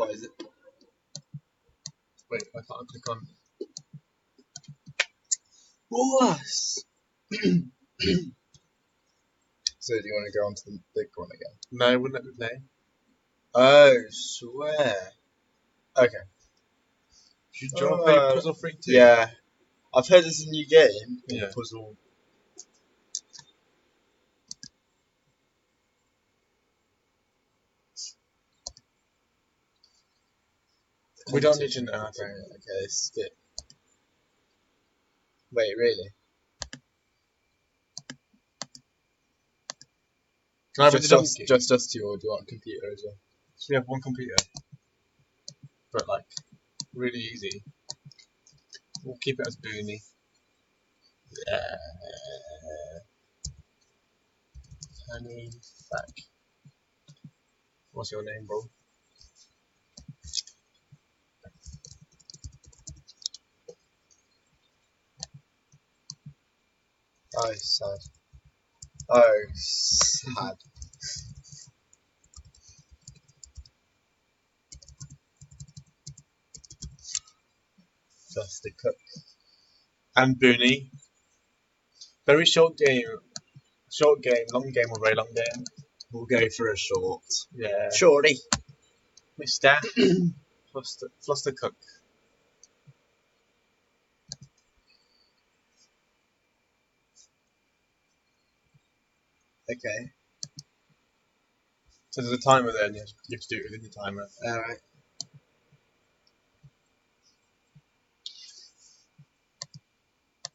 What is it? Wait, I can't click on. What? So do you want to go on to the big one again? No, it wouldn't let me play. Oh, swear. Okay. Do you want to play Puzzle Freak 2? Yeah. I've heard it's a new game. Yeah. Puzzle. We don't need to know. Okay, skip. Wait, really? Can I have Just us two, or do you want a computer as well? So we have one computer. But, like, really easy. We'll keep it as Booney. Yeah. Honey, fuck. What's your name, bro? Oh, sad. Oh, sad. Just a cook. And Booney. Very short game. Short game, long game, or very long game. We'll go for a short. Yeah. Shorty. Mr. Fluster Cook. Okay. So there's a timer there, and you have to do it within the timer. Alright.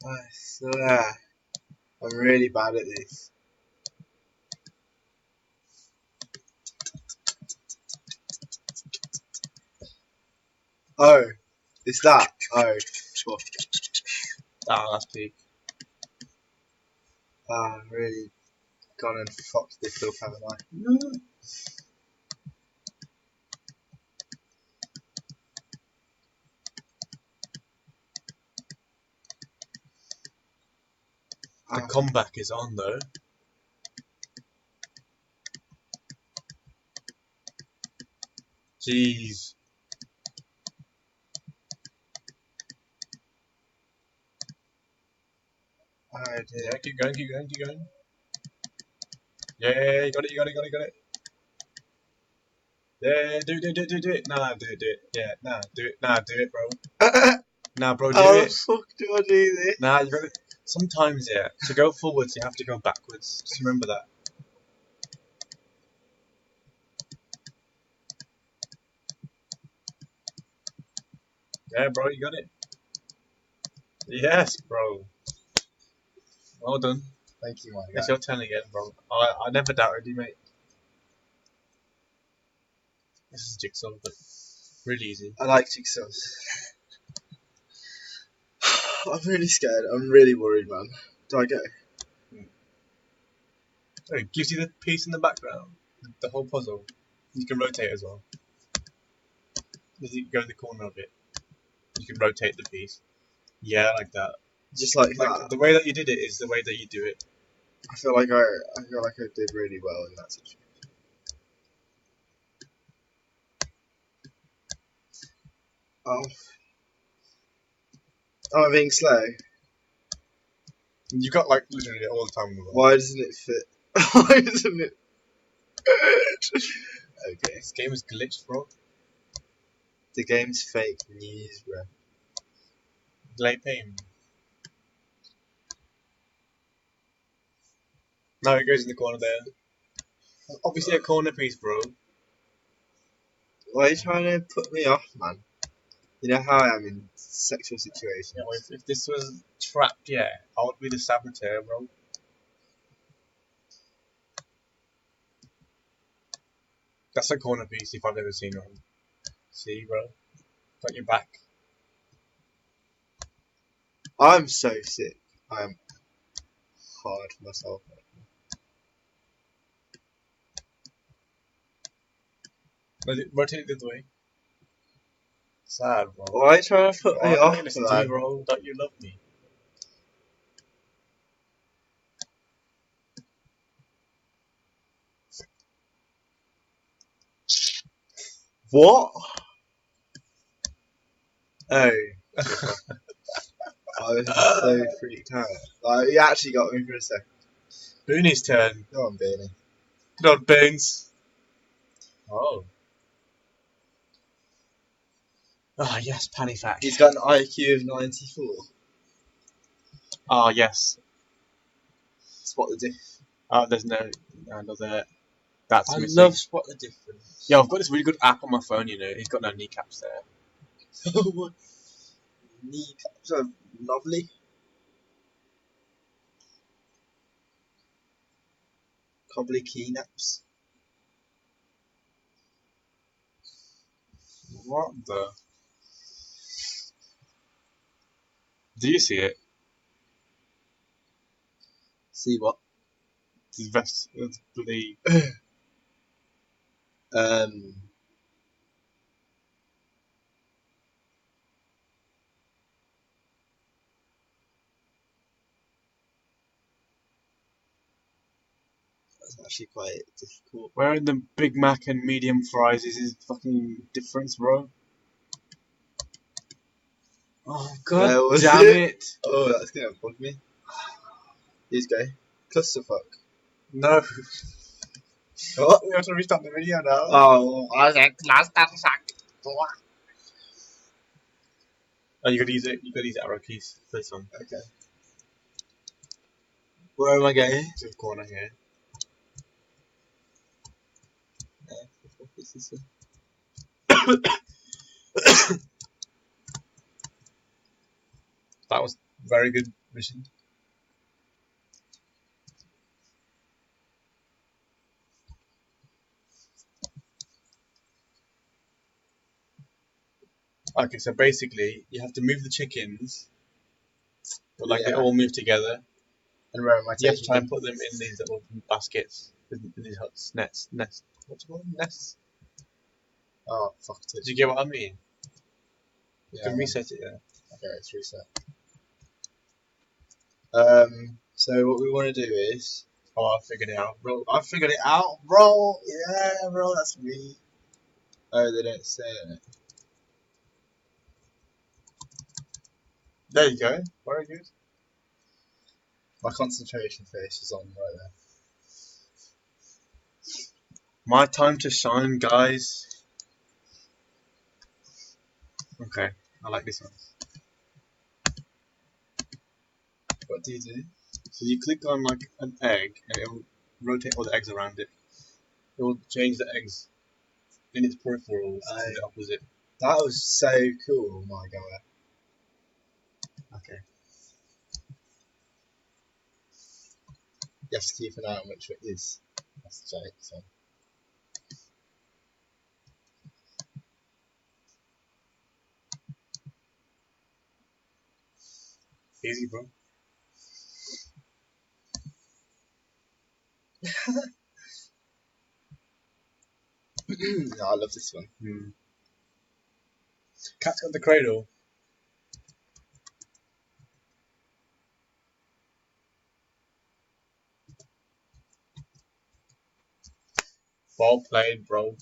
I swear. I'm really bad at this. Oh, it's that. Oh, fuck. Ah, that's peak. I've really gone and fucked this up, haven't I? The comeback is on though. Jeez. Oh dear. Yeah, keep going. Yeah, you got it. Yeah, do it. Nah, do it. Yeah, nah, do it, bro. Nah, bro, do How it. the fuck do I do this? Nah, you got it. Sometimes, yeah, to go forwards, you have to go backwards. Just remember that. Yeah, bro, you got it. Yes, bro. Well done. Thank you, my guy. It's your turn again, bro. I never doubted you, mate. This is Jigsaw, but really easy. I like jigsaws. I'm really scared. I'm really worried, man. Do I go? Oh, it gives you the piece in the background, the whole puzzle. You can rotate as well. As you go in the corner of it, you can rotate the piece. Yeah, like that. Just like that. The way that you did it is the way that you do it. I feel like I did really well in that situation. Oh. Oh, I'm being slow. You got like literally all the time. Why doesn't it fit? Why doesn't it? Okay. This game is glitched, bro. The game's fake news, bro. Delay pain. Now it goes in the corner there. Obviously a corner piece, bro. Why are you trying to put me off, man? You know how I am in sexual situations. You know, if this was trapped, yeah, I would be the saboteur, bro. That's a corner piece if I've ever seen one. See, bro? Got your back. I'm so sick. I'm hard for myself. Rotate it the other way. Sad, bro. Why are you trying to put me off, Listen to me, bro. Don't you love me? What? Oh. I was so freaked out. Like, he actually got me for a second. Booney's turn. Go on, Beanie. Good on, Boons. Oh. Ah, yes, Panny fact. He's got an IQ of 94. Ah, yes. Spot the diff. There's no another. That's I missing. love spot the difference. Yeah, I've got this really good app on my phone. You know, he's got no kneecaps there. Kneecaps are lovely. Cobbly keynaps. What the? Do you see it? See what? His vest, it's bloody. Um. That's actually quite difficult. Where in the Big Mac and medium fries is his fucking difference, bro? Oh Where god was damn it? it! Oh, that's gonna bug me. Here's go. Clusterfuck. No. What? We have to restart the video now. Oh, I said clusterfuck. Oh, you gotta use it. You gotta use arrow keys for this one. Okay. Where am I going? To the corner here. What is this? That was very good mission. Okay, so basically, you have to move the chickens, but like they Yeah. all move together. And where am I You have to taking try them? and put them in these little baskets, in these huts, nets. What's it called? Nests. Oh, fuck it. Do you get what I mean? You Yeah. can reset it. Yeah. Okay, let's reset. So what we want to do is... Oh, I figured it out, bro. I figured it out, bro! Yeah, bro, that's me. Oh, they don't say it. There you go. Very good. My concentration face is on right there. My time to shine, guys. Okay, I like this one. What do you do? So you click on like an egg, and it will rotate all the eggs around it. It will change the eggs in its peripherals to the opposite. That was so cool, my god. Okay. You have to keep an eye on which it is. That's the joke, so. Easy, bro. No, I love this one. Cat's got the cradle. Well played, bro.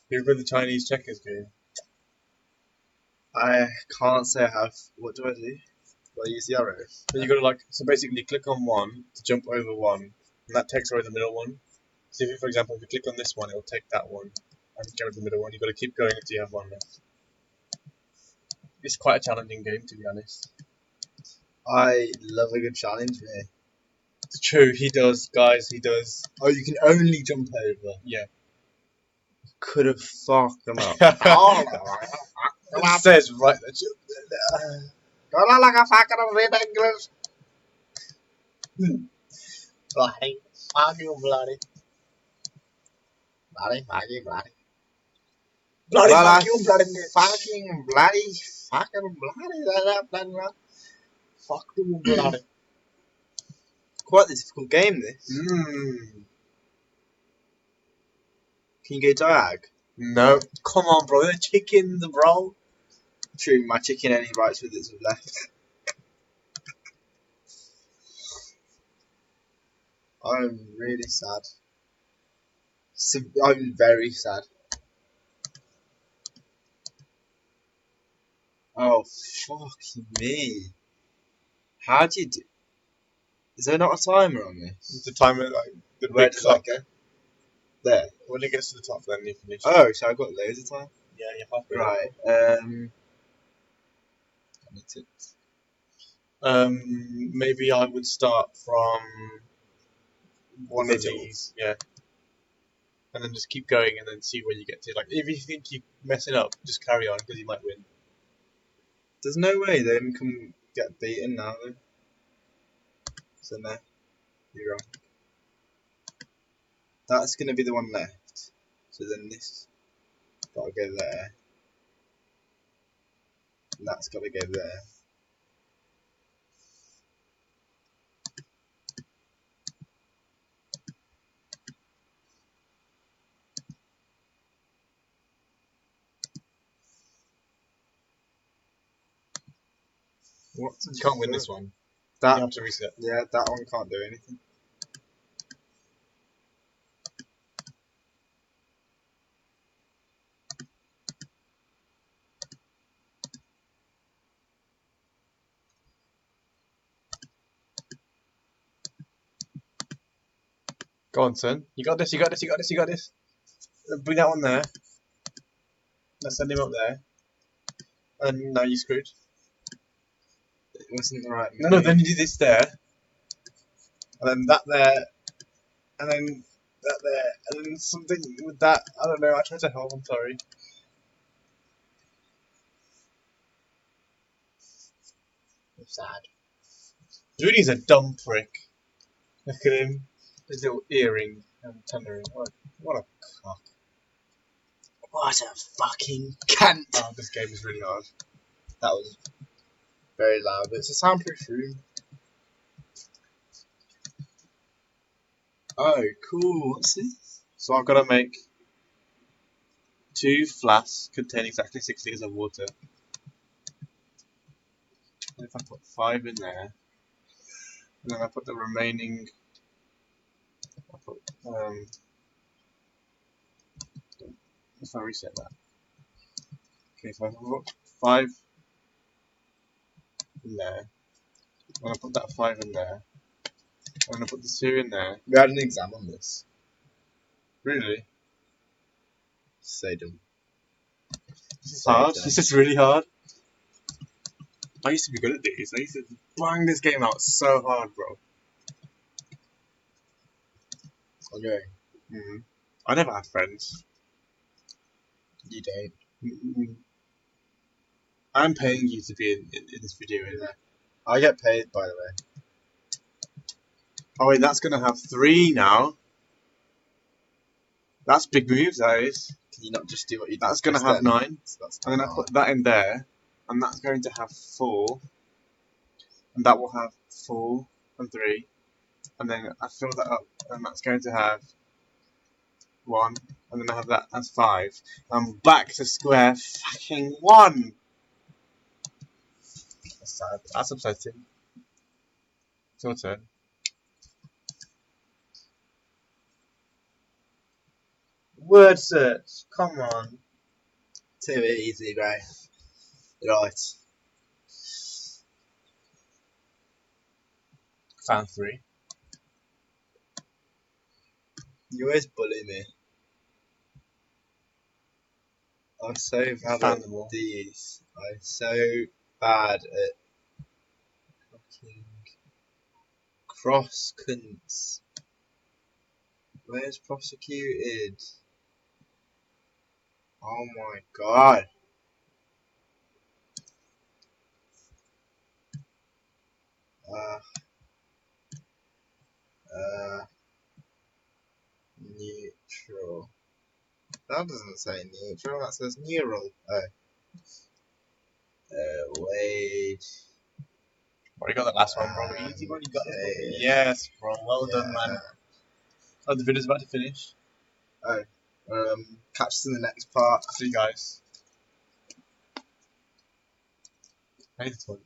You're good at the Chinese checkers game. I can't say I have. What do I do? Do I use the arrows? So you gotta like, so basically you click on one to jump over one, and that takes away the middle one. So if you, for example, if you click on this one, it'll take that one and get rid of the middle one. You gotta keep going until you have one left. It's quite a challenging game, to be honest. I love a good challenge, mate. It's true, he does, guys, he does. Oh, you can only jump over. Yeah. Could have fucked them up. It says right there. Don't like a fucking red English. Bloody, fucking bloody. Bloody, fucking bloody. Bloody Bloody, fuck you, bloody fucking bloody, fucking bloody. fuck you, bloody. Quite a difficult game, this. Can you go diag? No. Come on, bro. They're chickens, bro. True, my chicken only writes with its left. I'm really sad. I'm very sad. Oh, fucking me. How do you do? Is there not a timer on this? The timer, like the Where big does clock. that go? There. When it gets to the top, then you finish. Oh, so I've got loads of time. Yeah, you have to. Right. Let me take this. Maybe I would start from one of Middle. these. Yeah. And then just keep going and then see where you get to. Like, if you think you mess it up, just carry on because you might win. There's no way they can get beaten now, though. So no, you're wrong. That's gonna be the one left. So then this gotta go there. And that's gotta go there. What? You can't win this one. That, You have to reset. yeah, that one can't do anything. Go on, son. You got this, you got this, you got this, you got this. Bring that one there. Let's send him up there. And now you're screwed. It wasn't the right move. No, then you do this there. And then that there. And then that there. And then something with that. I don't know. I tried to help. I'm sorry. I'm sad. Rudy's a dumb prick. Look at him. His little earring and tethering. What a cock. What a fucking cunt! Oh, this game is really hard. That was very loud. It's a soundproof room. Oh, cool. What's this? So I've got to make 2 flasks containing exactly 6 litres of water. And if I put 5 in there, and then I put the remaining. I put if I reset that. Okay, so I put 5 in there. And I put that 5 in there. And I put the 2 in there. We had an exam on this. Really? So dumb. This is So hard. dumb. This is really hard. I used to be good at these. I used to bang this game out so hard, bro. On your own. Mm-hmm. I never had friends. You don't. Mm-mm. I'm paying you to be in this video, isn't it? I get paid, by the way. Oh wait, that's gonna have 3 now. That's big moves, that is. Can you not just do what you did? That's gonna just have then? 9. So that's And then I 9. put that in there, and that's going to have 4. And that will have 4 and 3. And then I fill that up, and that's going to have 1. And then I have that as 5. I'm back to square fucking 1! That's sad. That's upsetting. It's your turn. Word search. Come on. Too easy, bro. Right. Found 3. You always bully me. I'm so bad Found at them all. these. I'm so bad at fucking cross cunts. Where's prosecuted? Oh my god. Neutral. That doesn't say neutral, that says neural. Oh. Wait. Already got the last one, bro. Easy one, you got this one. Okay. Yes, bro. Well done, man. Oh, the video's about to finish. Catch us in the next part. See you guys. I hate this one.